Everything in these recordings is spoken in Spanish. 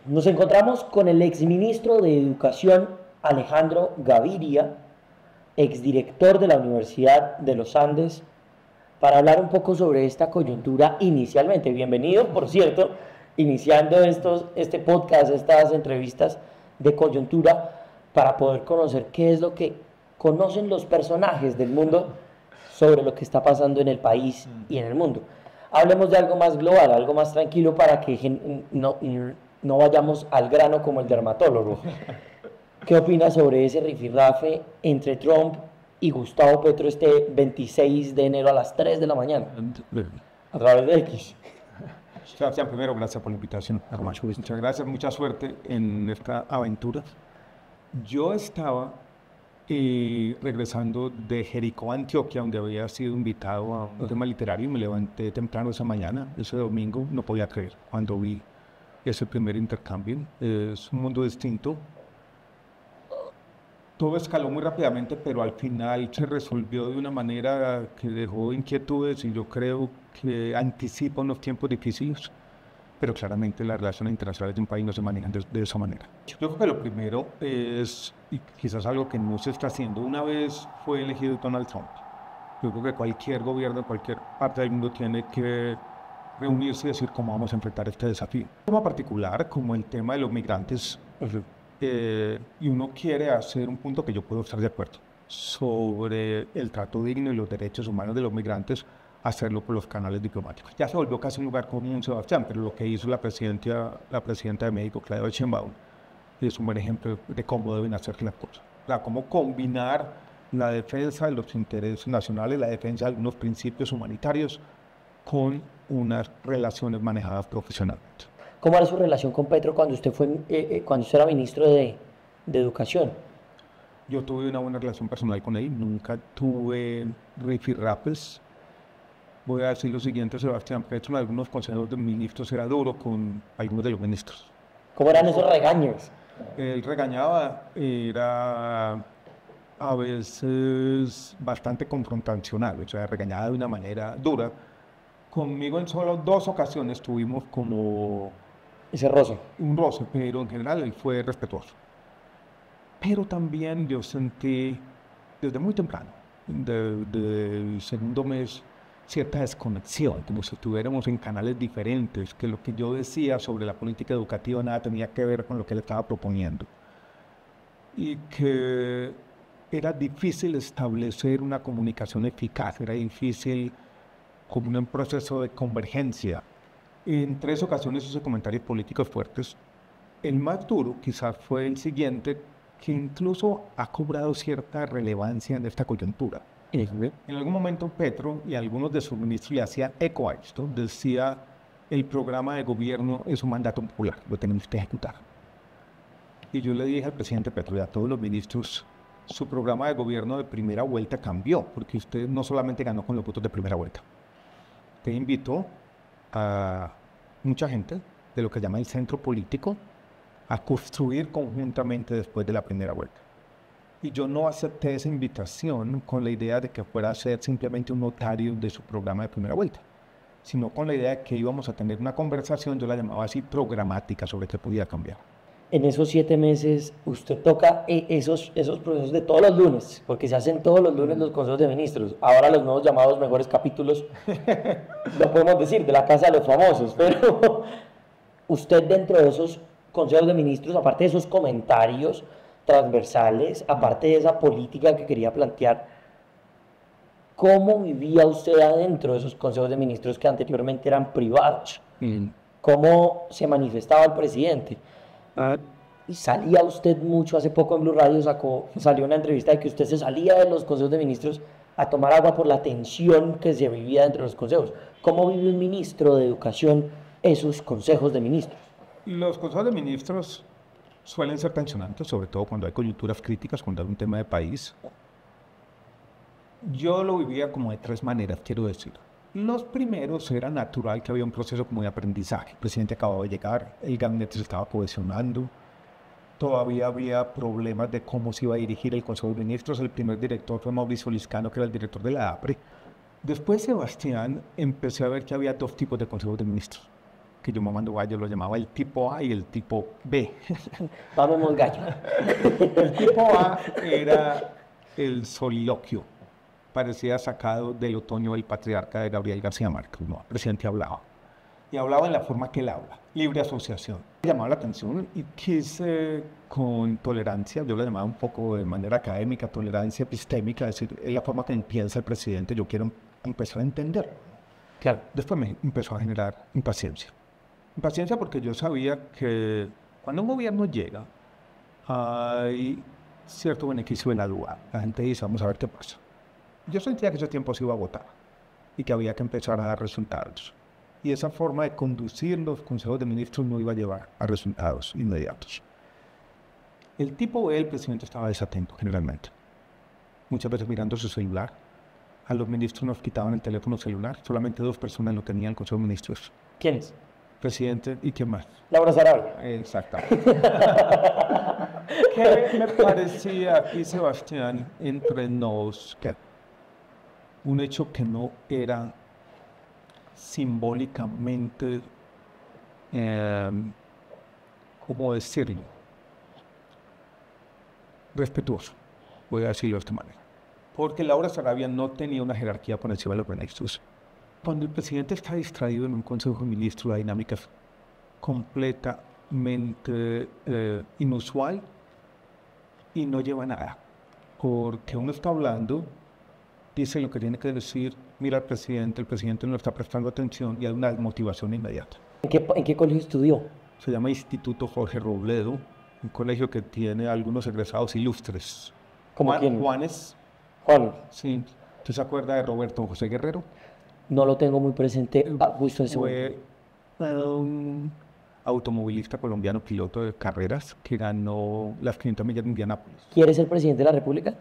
Nos encontramos con el exministro de Educación Alejandro Gaviria, exdirector de la Universidad de los Andes, para hablar un poco sobre esta coyuntura inicialmente. Bienvenido, por cierto, iniciando este podcast, estas entrevistas de coyuntura, para poder conocer qué es lo que conocen los personajes del mundo sobre lo que está pasando en el país y en el mundo. Hablemos de algo más global, algo más tranquilo para que no vayamos al grano como el dermatólogo. ¿Qué opinas sobre ese rifirrafe entre Trump y Gustavo Petro este 26 de enero a las 3 de la mañana? A través de X. Sebastián, primero, gracias por la invitación. Muchas gracias, mucha suerte en esta aventura. Yo estaba regresando de Jericó, Antioquia, donde había sido invitado a un tema literario y me levanté temprano esa mañana, ese domingo, no podía creer cuando vi ese primer intercambio. Es un mundo distinto. Todo escaló muy rápidamente, pero al final se resolvió de una manera que dejó inquietudes y yo creo que anticipa unos tiempos difíciles, pero claramente las relaciones internacionales de un país no se manejan de esa manera. Yo creo que lo primero es, y quizás algo que no se está haciendo, una vez fue elegido Donald Trump, yo creo que cualquier gobierno, cualquier parte del mundo tiene que reunirse y decir cómo vamos a enfrentar este desafío. Un tema particular, como el tema de los migrantes, y uno quiere hacer un punto que yo puedo estar de acuerdo sobre el trato digno y los derechos humanos de los migrantes, hacerlo por los canales diplomáticos. Ya se volvió casi un lugar común, Sebastián, pero lo que hizo la presidenta de México, Claudia Sheinbaum, es un buen ejemplo de cómo deben hacerse las cosas. O sea, cómo combinar la defensa de los intereses nacionales, la defensa de algunos principios humanitarios con unas relaciones manejadas profesionalmente. ¿Cómo era su relación con Petro cuando usted era ministro de Educación? Yo tuve una buena relación personal con él, nunca tuve rifirrafes. Voy a decir lo siguiente, Sebastián, Petro en algunos consejos de ministros era duro con algunos de los ministros. ¿Cómo eran esos regaños? Él regañaba, era a veces bastante confrontacional, o sea, regañaba de una manera dura. Conmigo en solo 2 ocasiones tuvimos como ese roce. Un roce, pero en general él fue respetuoso. Pero también yo sentí desde muy temprano, del segundo mes, cierta desconexión, como si estuviéramos en canales diferentes, que lo que yo decía sobre la política educativa nada tenía que ver con lo que él estaba proponiendo. Y que era difícil establecer una comunicación eficaz, era difícil como un proceso de convergencia. En 3 ocasiones hice comentarios políticos fuertes. El más duro quizás fue el siguiente, que incluso ha cobrado cierta relevancia en esta coyuntura. En algún momento Petro y algunos de sus ministros le hacían eco a esto, decía el programa de gobierno es un mandato popular, lo tenemos que ejecutar. Y yo le dije al presidente Petro y a todos los ministros, su programa de gobierno de primera vuelta cambió, porque usted no solamente ganó con los votos de primera vuelta, te invitó a mucha gente de lo que llama el centro político a construir conjuntamente después de la primera vuelta. Y yo no acepté esa invitación con la idea de que fuera a ser simplemente un notario de su programa de primera vuelta, sino con la idea de que íbamos a tener una conversación, yo la llamaba así, programática, sobre qué podía cambiar. En esos 7 meses, usted toca esos procesos de todos los lunes, porque se hacen todos los lunes los consejos de ministros. Ahora los nuevos llamados mejores capítulos, lo podemos decir, de la casa de los famosos. Pero usted dentro de esos consejos de ministros, aparte de esos comentarios transversales, aparte de esa política que quería plantear, ¿cómo vivía usted adentro de esos consejos de ministros que anteriormente eran privados? ¿Cómo se manifestaba el presidente? Salía usted mucho, hace poco en Blue Radio salió una entrevista de que usted se salía de los consejos de ministros a tomar agua por la tensión que se vivía dentro de los consejos. ¿Cómo vive un ministro de Educación esos consejos de ministros? Los consejos de ministros suelen ser tensionantes, sobre todo cuando hay coyunturas críticas, cuando hay un tema de país. Yo lo vivía como de 3 maneras, quiero decir. Los primeros era natural que había un proceso como de aprendizaje. El presidente acababa de llegar, el gabinete se estaba cohesionando, todavía había problemas de cómo se iba a dirigir el Consejo de Ministros. El primer director fue Mauricio Liscano, que era el director de la APRE. Después, Sebastián, empecé a ver que había 2 tipos de consejos de ministros, que yo mamando gallo lo llamaba el tipo A y el tipo B. Vamos, gallo. El tipo A era el soliloquio, parecía sacado del Otoño del Patriarca de Gabriel García Márquez, ¿no? El presidente hablaba. Y hablaba en la forma que él habla, libre asociación. Me llamaba la atención y quise con tolerancia, yo lo llamaba un poco de manera académica, tolerancia epistémica, es decir, es la forma que piensa el presidente, yo quiero empezar a entender. Claro. Después me empezó a generar impaciencia. Impaciencia porque yo sabía que cuando un gobierno llega, hay cierto beneficio en la duda. La gente dice, vamos a ver qué pasa. Yo sentía que ese tiempo se iba a agotar y que había que empezar a dar resultados. Y esa forma de conducir los consejos de ministros no iba a llevar a resultados inmediatos. El tipo B, el presidente, estaba desatento generalmente. Muchas veces mirando su celular. A los ministros nos quitaban el teléfono celular. Solamente 2 personas lo tenían en el consejo de ministros. ¿Quiénes? Presidente y quién más. Laura Sarabia. Exactamente. ¿Qué me parecía aquí, Sebastián, entre nos? Que un hecho que no era simbólicamente, ¿cómo decirlo? Respetuoso, voy a decirlo de esta manera. Porque Laura Sarabia no tenía una jerarquía por encima de los ministros. Cuando el presidente está distraído en un consejo de ministros, la dinámica es completamente inusual y no lleva a nada. Porque uno está hablando, dice lo que tiene que decir, mira al presidente, el presidente no está prestando atención y hay una desmotivación inmediata. ¿En qué colegio estudió? Se llama Instituto Jorge Robledo, un colegio que tiene algunos egresados ilustres. ¿Cómo quién? Juanes. Juan. Sí. ¿Usted se acuerda de Roberto José Guerrero? No lo tengo muy presente justo en ese Fue un automovilista colombiano, piloto de carreras, que ganó las 500 millas de Indianápolis. ¿Quiere ser presidente de la República?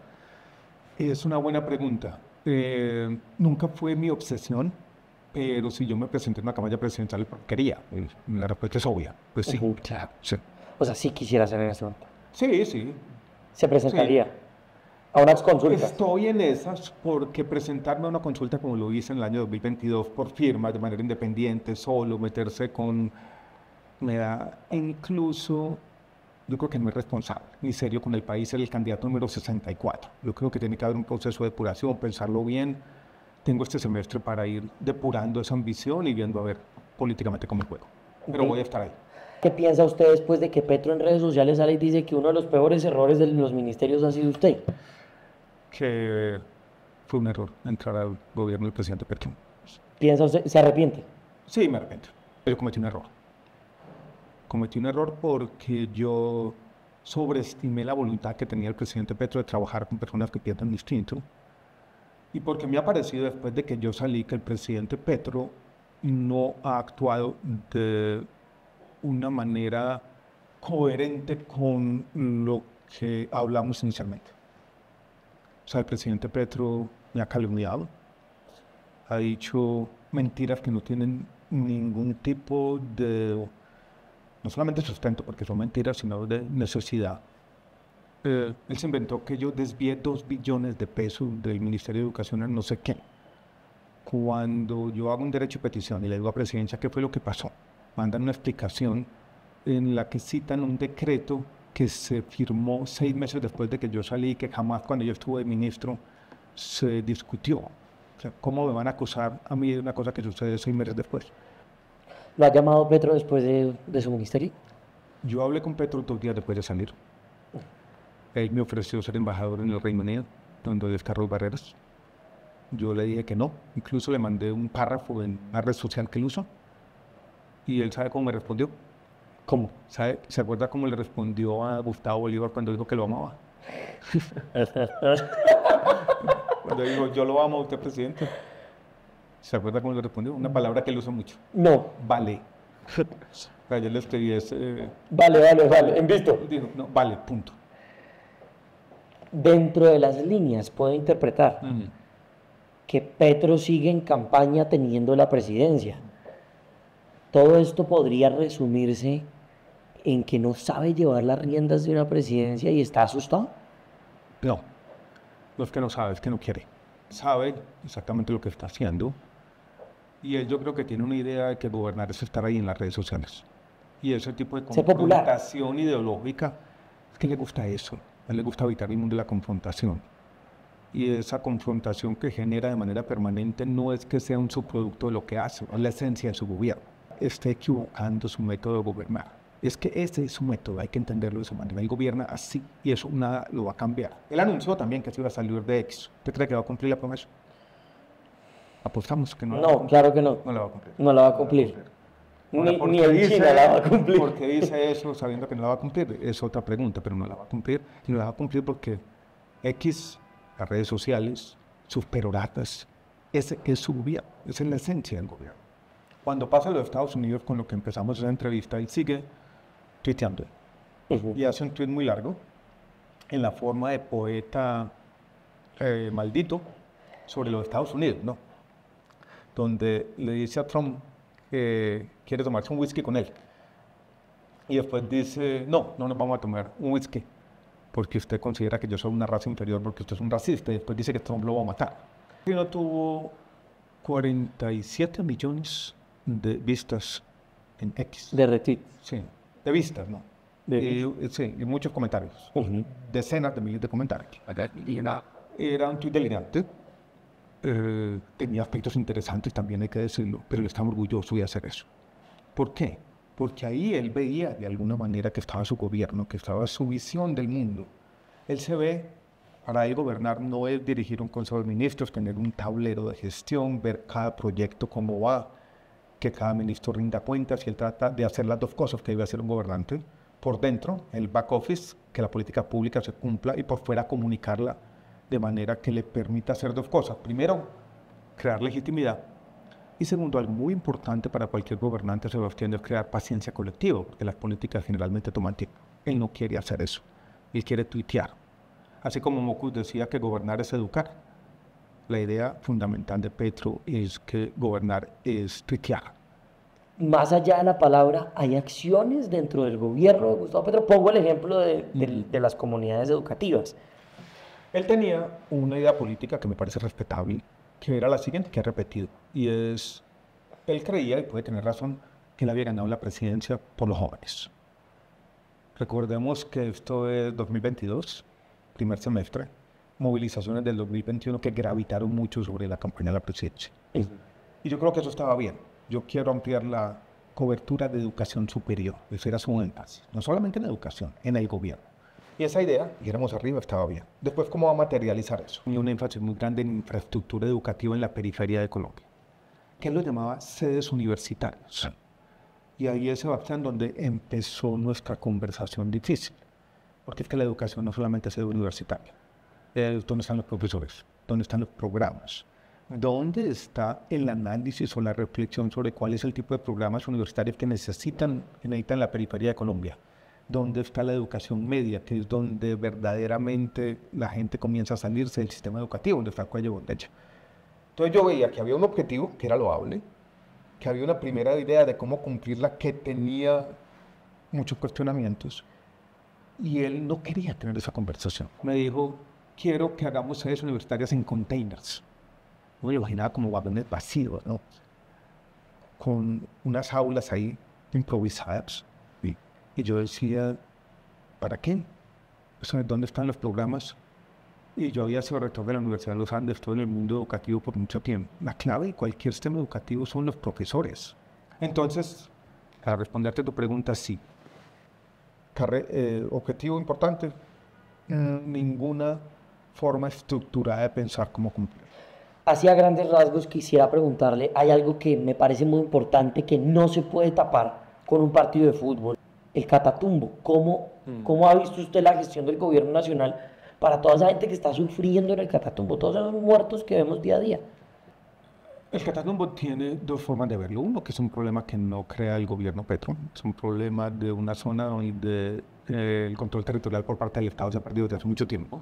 Es una buena pregunta. Nunca fue mi obsesión, pero si yo me presenté en una campaña presidencial, quería. La respuesta es obvia. Pues sí, Claro. sí. O sea, sí quisiera ser en este momento. Sí, sí. ¿Se presentaría a unas consultas? Estoy en esas porque presentarme a una consulta como lo hice en el año 2022 por firmas de manera independiente, solo, meterse con... me da incluso... Yo creo que no es responsable, ni serio con el país, ser el candidato número 64. Yo creo que tiene que haber un proceso de depuración, pensarlo bien. Tengo este semestre para ir depurando esa ambición y viendo a ver políticamente cómo juego. Pero voy a estar ahí. ¿Qué piensa usted después de que Petro en redes sociales sale y dice que uno de los peores errores de los ministerios ha sido usted? Que fue un error entrar al gobierno del presidente Petro. ¿Piensa usted, se arrepiente? Sí, me arrepiento. Pero cometí un error. Cometí un error porque yo sobreestimé la voluntad que tenía el presidente Petro de trabajar con personas que piensan distinto. Y porque me ha parecido después de que yo salí que el presidente Petro no ha actuado de una manera coherente con lo que hablamos inicialmente. O sea, el presidente Petro me ha calumniado, ha dicho mentiras que no tienen ningún tipo de, no solamente sustento, porque son mentiras, sino de necesidad. Él se inventó que yo desvié 2 billones de pesos del Ministerio de Educación en no sé qué. Cuando yo hago un derecho de petición y le digo a Presidencia qué fue lo que pasó, mandan una explicación en la que citan un decreto que se firmó 6 meses después de que yo salí, que jamás cuando yo estuve de ministro se discutió. O sea, ¿cómo me van a acusar a mí de una cosa que sucede 6 meses después? ¿Lo ha llamado Petro después de su ministerio? Yo hablé con Petro 2 días después de salir. Él me ofreció ser embajador en el Reino Unido, donde es Carlos Barreras. Yo le dije que no. Incluso le mandé un párrafo en una red social que él usa. Y él sabe cómo me respondió. ¿Cómo? ¿Se acuerda cómo le respondió a Gustavo Bolívar cuando dijo que lo amaba? Cuando dijo, yo lo amo a usted, presidente. ¿Se acuerda cómo le respondió? Una palabra que él usa mucho. No. Vale. O sea, yo le escribí ese... Vale, en visto. Dijo, no, vale, punto. Dentro de las líneas puede interpretar que Petro sigue en campaña teniendo la presidencia. Todo esto podría resumirse en que no sabe llevar las riendas de una presidencia y está asustado. No, no es que no sabe, es que no quiere. Sabe exactamente lo que está haciendo Y él yo creo que tiene una idea de que gobernar es estar ahí en las redes sociales. Y ese tipo de Ser popular. confrontación ideológica, es que le gusta eso. A él le gusta habitar el mundo de la confrontación. Y esa confrontación que genera de manera permanente no es que sea un subproducto de lo que hace, es la esencia de su gobierno. Está equivocando su método de gobernar. Es que ese es su método, hay que entenderlo de esa manera. Él gobierna así y eso nada lo va a cambiar. Él anunció también que se iba a salir de X. ¿Usted cree que va a cumplir la promesa? Apostamos que no. No, claro que no. No la va a cumplir. No la va a cumplir. Ahora, Ni ¿por ni qué en dice- China la va a cumplir. ¿Por qué dice eso sabiendo que no la va a cumplir? Es otra pregunta, pero no la va a cumplir. Y no la va a cumplir porque X, las redes sociales, sus peroratas, ese es su gobierno, esa es la esencia del gobierno. Cuando pasa a los Estados Unidos, con lo que empezamos esa entrevista, él sigue tuiteando. Ujú. Y hace un tweet muy largo, en la forma de poeta maldito, sobre los Estados Unidos, ¿no? Donde le dice a Trump que quiere tomarse un whisky con él. Y después dice, no nos vamos a tomar un whisky, porque usted considera que yo soy una raza inferior porque usted es un racista. Y después dice que Trump lo va a matar. Y no tuvo 47 millones de vistas en X. De retweet. Sí, de vistas, ¿no? De Sí, y muchos comentarios. Ujú. Decenas de miles de comentarios. Era un tuit delirante. Tenía aspectos interesantes, también hay que decirlo, pero él estaba orgulloso de hacer eso. ¿Por qué? Porque ahí él veía de alguna manera que estaba su gobierno, que estaba su visión del mundo. Él se ve, para él gobernar no es dirigir un consejo de ministros, tener un tablero de gestión, ver cada proyecto cómo va, que cada ministro rinda cuentas, y él trata de hacer las dos cosas que debe hacer un gobernante. Por dentro, el back office, que la política pública se cumpla, y por fuera comunicarla de manera que le permita hacer dos cosas. Primero, crear legitimidad. Y segundo, algo muy importante para cualquier gobernante, Sebastián, es crear paciencia colectiva, porque las políticas generalmente toman tiempo. Él no quiere hacer eso. Él quiere tuitear. Así como Mocus decía que gobernar es educar. La idea fundamental de Petro es que gobernar es tuitear. Más allá de la palabra, hay acciones dentro del gobierno de Gustavo Petro. Pongo el ejemplo de las comunidades educativas. Él tenía una idea política que me parece respetable, que era la siguiente, que ha repetido, y es, él creía, y puede tener razón, que él había ganado la presidencia por los jóvenes. Recordemos que esto es 2022, primer semestre, movilizaciones del 2021 que gravitaron mucho sobre la campaña de la presidencia. Y yo creo que eso estaba bien. Yo quiero ampliar la cobertura de educación superior, ese era su énfasis, no solamente en educación, en el gobierno. Y esa idea, dijéramos arriba, estaba bien. Después, ¿cómo va a materializar eso? Y un énfasis muy grande en infraestructura educativa en la periferia de Colombia, que él lo llamaba sedes universitarias. Y ahí es, Sebastián, donde empezó nuestra conversación difícil, porque es que la educación no solamente es sede universitaria. ¿Dónde están los profesores? ¿Dónde están los programas? ¿Dónde está el análisis o la reflexión sobre cuál es el tipo de programas universitarios que necesitan la periferia de Colombia? ¿Dónde está la educación media, que es donde verdaderamente la gente comienza a salirse del sistema educativo, donde está el cuello de botella? Entonces yo veía que había un objetivo que era loable, que había una primera idea de cómo cumplirla que tenía muchos cuestionamientos, y él no quería tener esa conversación. Me dijo, quiero que hagamos sedes universitarias en containers. Yo me imaginaba como vagones vacíos, ¿no? Con unas aulas ahí improvisadas. Y yo decía, ¿para qué? O sea, ¿dónde están los programas? Y yo había sido rector de la Universidad de los Andes, estuve en el mundo educativo por mucho tiempo. La clave de cualquier sistema educativo son los profesores. Entonces, para responderte a tu pregunta, sí. Objetivo importante, ninguna forma estructurada de pensar cómo cumplir. Así a grandes rasgos quisiera preguntarle, hay algo que me parece muy importante que no se puede tapar con un partido de fútbol, el Catatumbo. ¿Cómo ha visto usted la gestión del gobierno nacional para toda esa gente que está sufriendo en el Catatumbo, todos esos muertos que vemos día a día? El Catatumbo tiene dos formas de verlo. Uno, que es un problema que no crea el gobierno Petro, es un problema de una zona donde el control territorial por parte del Estado se ha perdido desde hace mucho tiempo.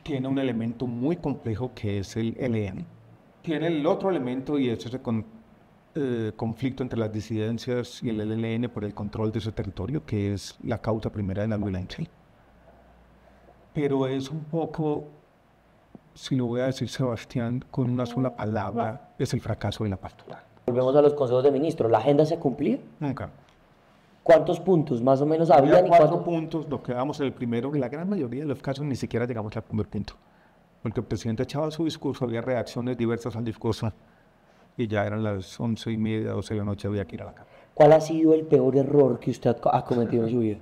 Tiene un elemento muy complejo que es el ELN. Tiene el otro elemento y es ese conflicto entre las disidencias y el ELN por el control de ese territorio, que es la causa primera de la violencia. Pero es un poco si lo voy a decir, Sebastián, con una sola palabra, es el fracaso de la pastoral. Volvemos a los consejos de ministros. ¿La agenda se cumplía? Nunca. ¿Cuántos puntos más o menos Había habían? 4 puntos, lo quedamos en el primero. En la gran mayoría de los casos ni siquiera llegamos al primer punto. Porque el presidente echaba su discurso, había reacciones diversas al discurso y ya eran las 11:30, 12 de la noche, había que ir a la cama. ¿Cuál ha sido el peor error que usted ha cometido en su vida?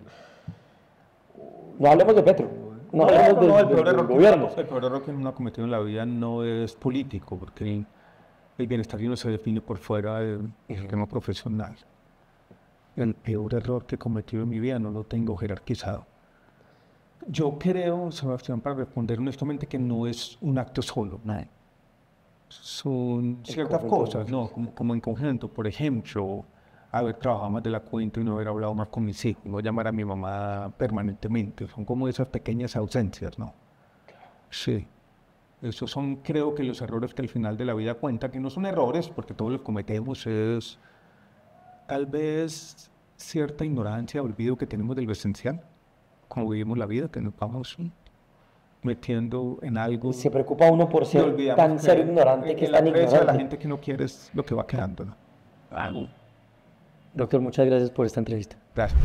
No hablemos de Petro. No hablemos del gobierno. El peor error que uno ha cometido en la vida no es político, porque el bienestar no se define por fuera del tema profesional. El peor error que he cometido en mi vida no lo tengo jerarquizado. Yo creo, Sebastián, para responder honestamente, que no es un acto solo. No. Son ciertas cosas, ¿no? Como en conjunto. Por ejemplo, haber trabajado más de la cuenta y no haber hablado más con mis hijos, no llamar a mi mamá permanentemente. Son como esas pequeñas ausencias, ¿no? Sí. Esos son, creo que, los errores que al final de la vida cuentan, que no son errores, porque todos los cometemos, es tal vez cierta ignorancia, olvido que tenemos del lo esencial, como vivimos la vida, que nos vamos metiendo en algo. Se preocupa uno por ser tan ser ignorante que es tan ignorante. La gente que no quiere es lo que va quedando, ¿no? Doctor, muchas gracias por esta entrevista. Gracias.